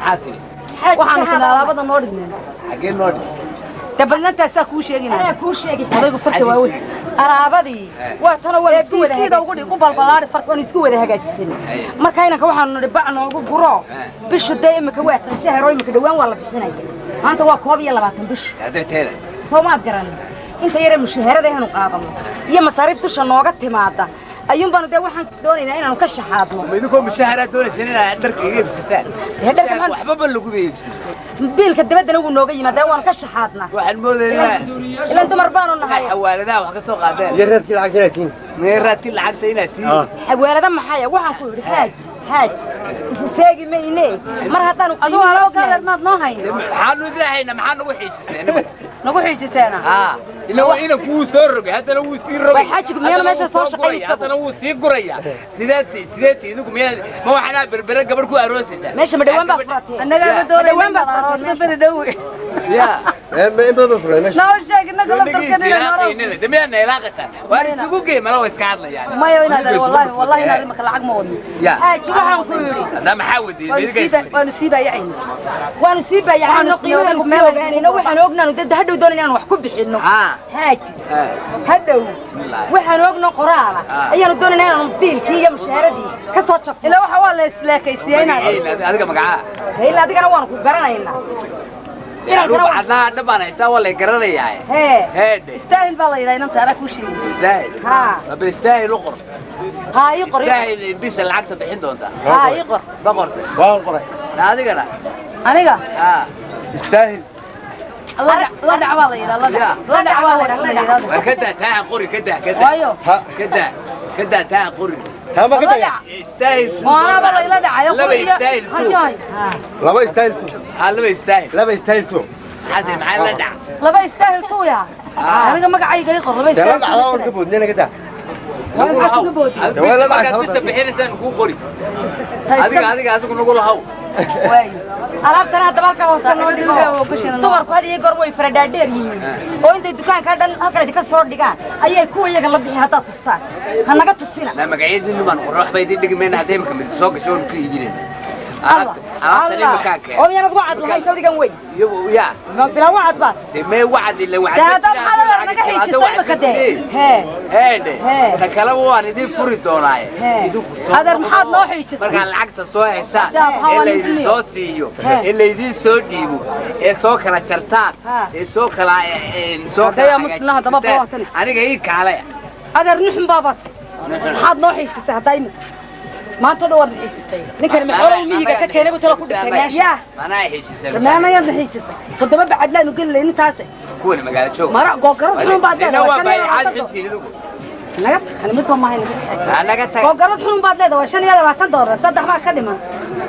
حاتي waxaan ku laabada noodin حقين نودي tabadna taasa ku sheegina ku sheegay odaygu farta waa weyn alaabadii waa tan waa isku wada hagaajisay ugu dhig balbalaar farqan isku wada hagaajisay marka inanka waxaan nidhi bacno ugu guro bishu day imika waa shahro imika dhawaan waa la bixinay maanta waa 22 bish هذا soomaad garan inta yare mushaharada aanu qaadano iyo masaariiftu shanooga timaada ayuun baan de waxaan doonaynaa inaan ka shaxaadno midku mushaharada doonaysan inaan dharka iga ibsataan dharka man waxba bal lagu beeyibsan biilka dabadana uu nooga yimaada waan ka shaxaadnaa waxaan moodaynaa ilaan dumar baanu nahay xawaaladaha wax ka soo qaadeen يرتكي العشرين meeraadkii lacagta inaad tii xawaalada maxay waxaan ku yiri haaj seegi meeyne mar haddaan adoo alaab kale maad noo hayn maxaan u dilaahayna maxaan ugu xiisiseen nagu xiijiseena ilaa ina ku soo rogay hadana uu sii rogay way xajigu meel meesha soo shaqeeyay hadana uu sii guraya sideed idigu meel ma waxana berbera gabadh ku aroosaysa meesha ma dhawaan baa furatay annaga ma doonayaan baa aroosay bari dhaw ya ما يبغى يفرق ماشي noo sheegna kala darkanina دمينا يلاقتها وارد سوق ما لو اسكعنا يعني ما يونا والله انا ما لعق ما ودني حاجه waxaan ku yiri انا محاود waanu siiba yani qiimaha meel ogaanina waxaan ognaanu dad hadhow doonayaan inaan wax ku bixino haaji hadhow waxaan ognaanu qoraala ayaanu doonaynaa inaan biilkii iyo mushaaradii ka soo jabto ila waxa waa la isleekaysiinaa adiga magaca ila adigana waan ku garanaynaa روح عدنا دبنا يسوى اللي قرر يعني يستاهل بالله إذا أنت أنا كل شيء يستاهل طب يستاهل أقر يقر يستاهل البيس العكس بحين دون يقر بقر هذه كنا أنا يستاهل الله دعوة الله الله دعوة الله كده تاع قري كده أيوه كده تاع قري ما كده يستاهل ما أنا بالله لا دعوة لا يستاهل لا يستاهل لا يستاهل لا يستاهل تو هذا معاه لا دع لا يستاهل تو يا أنا ما قاعد يقر لا يستاهل لا على كبود لنا كده ولا لا بحين إنسان نقول قري هذيك نقول هاو alaabtana dabalka hoosan dumarku had iyo goor way faradheer yihiin oo intay dukaanka dhan halka ka soo dhigaan ayay ku iyaga la bixin hadaa tustaan hanaga tusina la magaciidin man qorox bay dhigmeen hadee ma kamid soo gasho ku iibineen alaabta makaanka oo yana wacad lahayn sawdigan way ya ma bila wacad baad ma wacad illa wacad hada xalada naga xiisay ma kadee kala waan idin furi doonaaye idinku soo hada maxaad noo xiisay marka lacagta soo heshaan ilaa soo siiyo ilaa idin soo dhiibo ee soo kala jartaan ee soo kala kala muslimaha daba baawatan aniga ii kaalay hada nuxum baabad maxaad noo xiisay hadayna ما تدور حيسي نكر محور ميجا ككينه وتلا كل تناشيا أنا حيسي ما أنا يلا حيسي كنت ما بعد لا نقول لي أنت هسه كون مقالة شو مرة قوقرت حلم بعد لا هو باي عاد حيسي لدوك أنا متهم ما هي أنا قلت قوقرت حلم بعد لا وعشان يلا ما تدور صدق ما كلمة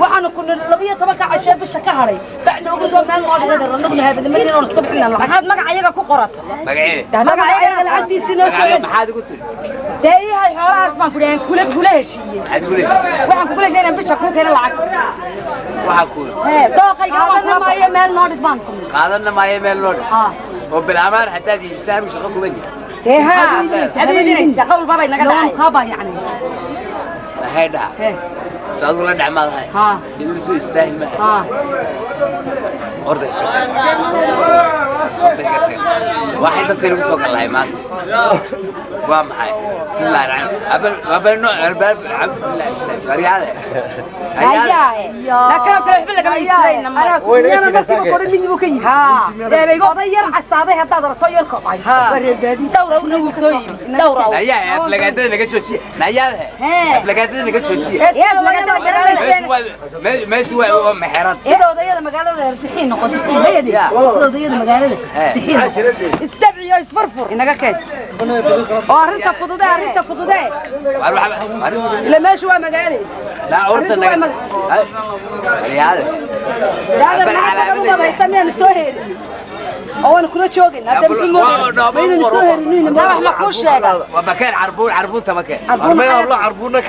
وحنا كنا اللبية طبقة عشان بالشكاري بعد نقول لهم ما نقعد هذا الرنقل هذا اللي مليون ونصبح لنا هذا ما قاعد يقع قرط ما قاعد العدي سنة ما حد قلت ده هاي حوار اسمع كلين كله شيء waxaan ku leeyahay bisha ku keenay lacag waxa ku dooqay qaadana ma ay meel nood baan ku qaadana ma ay meel nood oo bil amaan hatta di bisam shaqo ku bani hadii qawl baba inaga dhacay qaba yani hayda saadu la dhacmaday idin soo istaahil ma orday واحد dadka lagu soo galay maanta waa maxay bismillah abal nooc albab abdullah fariyada la kala xubin laga yeesayna ma ana dadka qorin mid buu ka yahay deebay oday yar casaaday hadaa darto yar kobay wareegadi dawra uu soo yimi dawra ayaa aflagaadada laga joojiye nayaada aflagaadada laga joojiye meeshu waa maxarad odayada magaalada Arsixiin noqotay hay'adi odayada magaalada Arsixiin istabciyo isfarfur inaga keen oo arinta fudude la meeshu waa magaalada لا أورد النجاة رياضة لا ما يسميها سهل أو أنا كنا شوقين هذا الحمود بين السهل مين ما راح مكوش شيء ومكان عربون تمكان عربون الله عربونك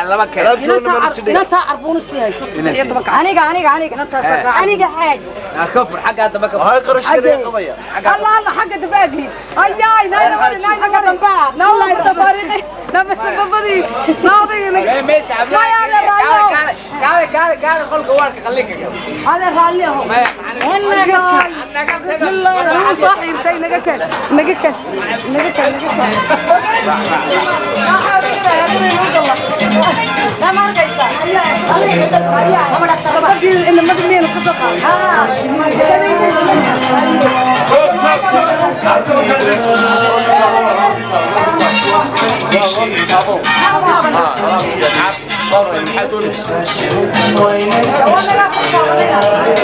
لا مكان نتا عربون سليها أنا حاج كفر حاجة هذا مكان هاي قرش كده قوية الله حاجة تباقي أي نايم حاجة تنباع والله تبارك لا بس ببدي ناضي ماشي عبلا قال خلق وارك خليك هذا رالي اهو بسم الله الرحمن صاحب تاي نجكل لا ما رجعت إن ما تبين القصة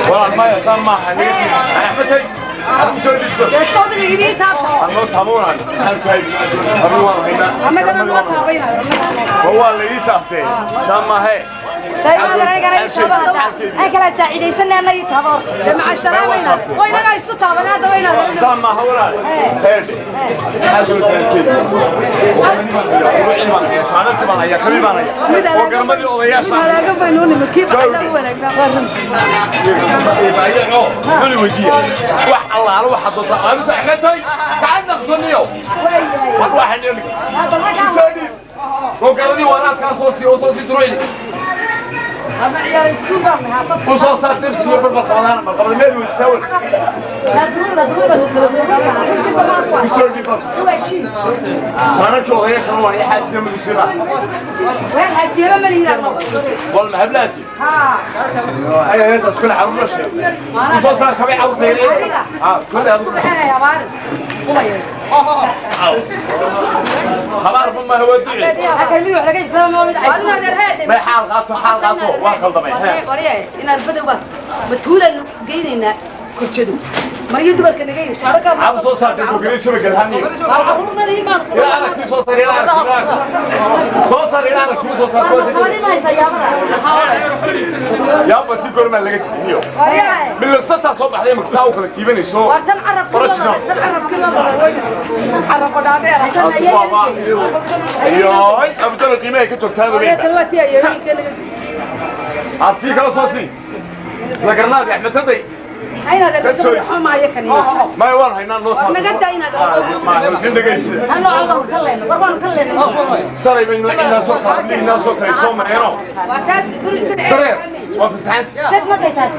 والله ما يسمى حنيفي أحمد هو اللي يتعطي سمى هي أكل سعيد سنة أنا يتهبر مع السلامة وين أنا يسوتها بنادى وين سمى هو لا هادي حسن سنتين شانت ما هي كم ما هي وقرمدي الأضياء لا قبلوني مكيف هذا ولا قرن يبايعوا كل وجيه wax Allah wax hadda aan saxmatay kaan naqsaniyo واحد يقول وقالوا وانا كان صوصي درويني أما عيال السوق منها وصوص تمسك بالقبلان بالقبل ما يتساوي لا ضرورة أنا شو هي شنو هي حاجة من الشراء وين حاجة من هنا والمهبلاتي ها أي هذا سكون عروض شيء وصوص كبي عروض زين كل هذا يا بار خبر ما هو دي أكلمي وحنا جاي سلام ما متعب ما حلقاته واخل ضمي وريه إن البدو بتقول جينا كرشدو مريض بس كنا جاي شاركة عم صوص تقولي شو بقولهاني عمرنا ليه ما يا أنا كل صوص يا أنا صوص يا أنا كل صوص هذه ما يسيامنا يا بس يقول ما لقيت فيه من الصوت صوب عليه مكساو كتيبني شو وتنعرف كل عرف ودابي ياي أبدأ القيمة كتبت هذا يا سلواتي يا يومي كنا أعطيك الصوصي ذكرنا يا أحمد تدي أين هذا حما يكني ما يوان هينا نص نقد أين هذا ما يمكن دقيقة أنا عمره كلنا طبعا كلنا صار يبين لك الناس صوت الناس صوت يسوم هيرو وكاد دريس درير وفي ساعات لا ما قيتها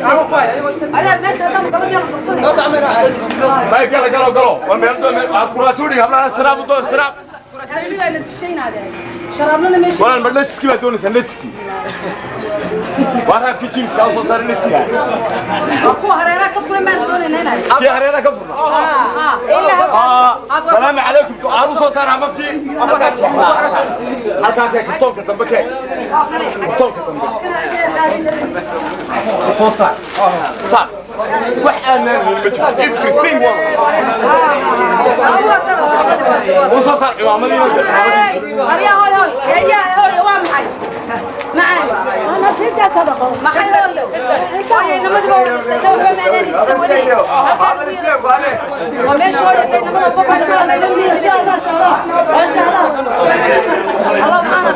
أنا ماشي هذا مطلوب يلا ما يقال ومن الكراسوري قبل السراب ودور السراب شربنا ماشي ولا المرلش كيف دون سنتي وانا كيتشين كاوسو صار نتي أكو هريرة كفر ما دون هنا كي هريرة كفر السلام عليكم أبو سلطان عمفتي هل كان كتوك تنبكي كتوك تنبكي صار صار وحنا المجهول everything وصار عملية هريا هاي هاي وام حي معي أنا كنت أصدقه ما حي هاي إنما تبغى تسوي ما نادي تسوي ومش هو يصير نبغى فوق إن شاء الله الله معنا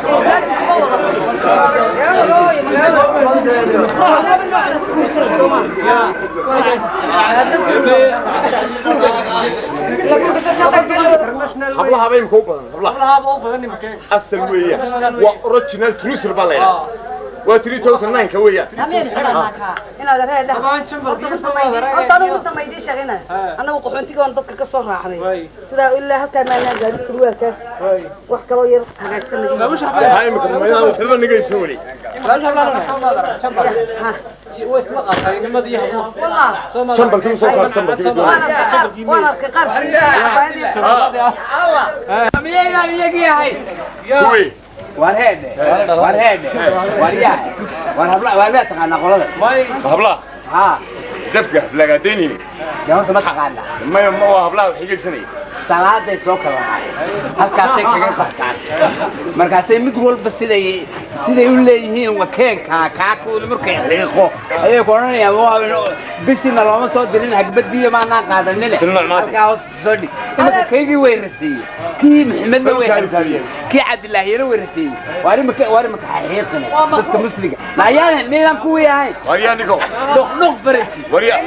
hablaha bay ku badan hablaha baa u badan nimanka asal weeya waa original truser baa leeyahay waa 3009 ka weeya ina reeda anu sameeyay shaqina anagu qoxontigoon dadka ka soo raacnay sida ilaa halka ma aan gaari kurwaaka wax kale yar hagaagsan hay ma waxba nagaysan wali واسمع قاطعين ما دي هبو والله شنبر كيف صار شنبر وانا كقرش الله ميا يجي هاي كوي warheede waryaa war habla waa taqaana qolada habla ha zabka lagaadini yaantu ma taqaana ma habla xigilsanay salaaday soo kala halkaasay kaga qabtaan markaasay mid walba siday u leeyihiin wakeenka kaakuul markay xiiqo ayay qoranayaan waa bishina looma soo dirin hagbadiyo maana qaadanine halkaa hoos soo dhig inta kaygii way rasiiyay kii maxamed way rasiiyay kii cabdilaahi yar way rasiiyay waari ma xiiqina dadka musliga laayaan meelan ku yahay waryaanigo dhuq barati waryaa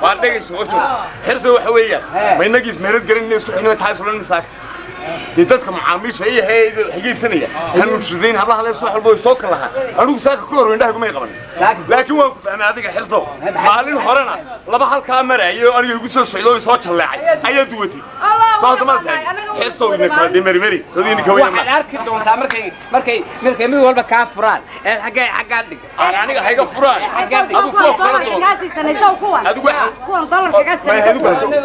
waan dhageyso xirso waxa weeyaan ma inagiis meelad garin isku xinay tahay sulan misaak dadka macaamiisha iyo xigibsanaya hanu shirdeyn hablaha la soo xalbo soo kalaha anigu saaka ku hor indhaha kuma qaban laakiin waan ku fahmay adiga xirso maalin horena laba halka marayo aniga igu soo socdo soo jaleecay ayaa duwatay soo ma tahay xirso ina kala dimari sodii ninka weeyna waxaad arki doontaa markay mid walba ka furaan ee xagga dhig aniga hayga furaan adigu kuwan dollarka ka sameeyay